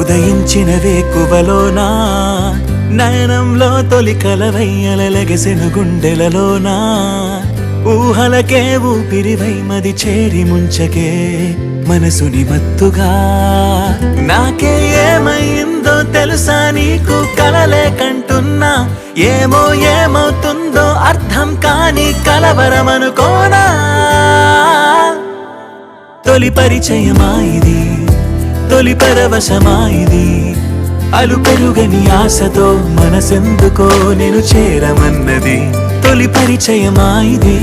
ఉదయించిన వేకువలోనా నయనంలో తొలి కలవయ్యలగెసెను గుండెలలోనా ఊహలకే ఊపిరివై మది చేరి ముంచకే మనసుని మత్తుగా నాకే ఏమైందో తెలుసా నీకు కలలే కంటున్నా ఏమో ఏమవుతుందో అర్థం కాని కలవరమనుకోనా తొలి పరిచయమా ఇది తొలి పరవశమా ఇది అలు పెరుగని ఆశతో మనసెందుకో నేను చేరమన్నది తొలి పరిచయమా ఇది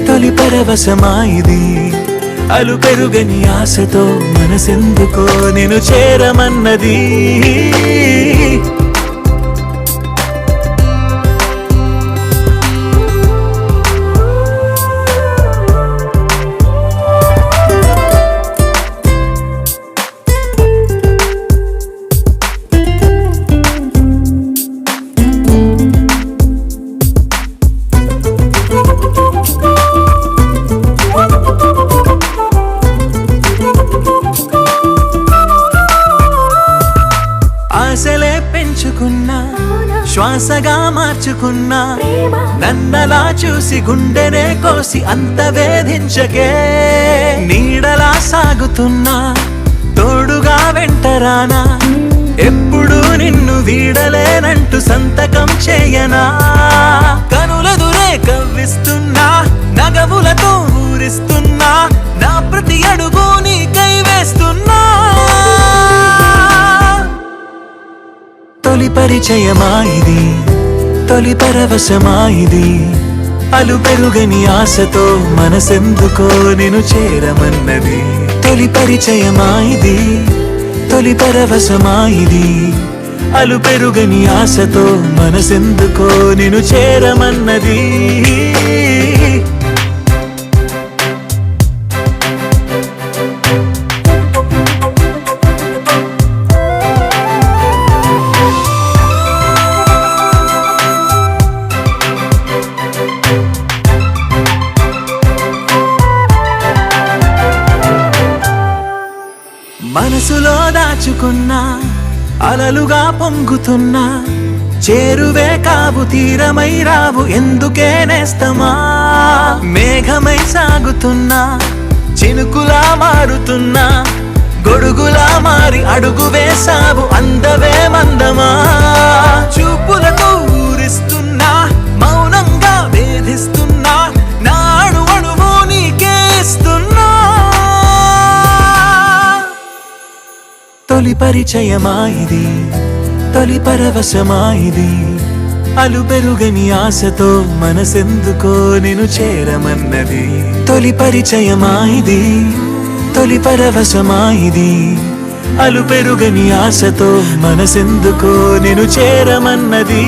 తొలి పరవశమా ఇది అలు పెరుగని ఆశతో మనసెందుకో నేను చేరమన్నది ఆశలే పెంచుకున్నా శ్వాసగా మార్చుకున్నా నన్నలా చూసి గుండెనే కోసి అంత వేధించకే నీడలా సాగుతున్నా తోడుగా వెంటరానా ఎప్పుడు నిన్ను వీడలేనంటూ సంతకం చేయనా కనులెదురే కవ్విస్తున్నా నగవులతో ఊరిస్తున్నా నా ప్రతి అడుగు నీకై వేస్తున్నా తొలి పరిచయమా ఇది తొలి పరవశమా ఇది అలు పెరుగని ఆశతో మనసెందుకో నేను చేరమన్నది తొలి పరిచయమా ఇది తొలి పరవశమా ఇది అలు పెరుగని ఆశతో మనసెందుకో నేను చేరమన్నది మనసులో దాచుకున్నా అలలుగా పొంగుతున్నా చేరువే కావు తీరమై రావు ఎందుకే నేస్తమా మేఘమై సాగుతున్నా చినుకులా మారుతున్నా గొడుగులా మారి అడుగు వేసావు అందవే మందమా చూపులతో ఊరిస్తున్నా మౌనంగా వేధిస్తున్నా నాడు అణువు నీకే ఇస్తున్నా తొలి పరిచయమా ఇది తొలి పరవశమా ఇది అలు పెరుగని ఆశతో మనసెందుకో నేను చేరమన్నది తొలి పరిచయమా ఇది తొలి పరవశమా ఇది అలు పెరుగని ఆశతో మనసెందుకో నేను చేరమన్నది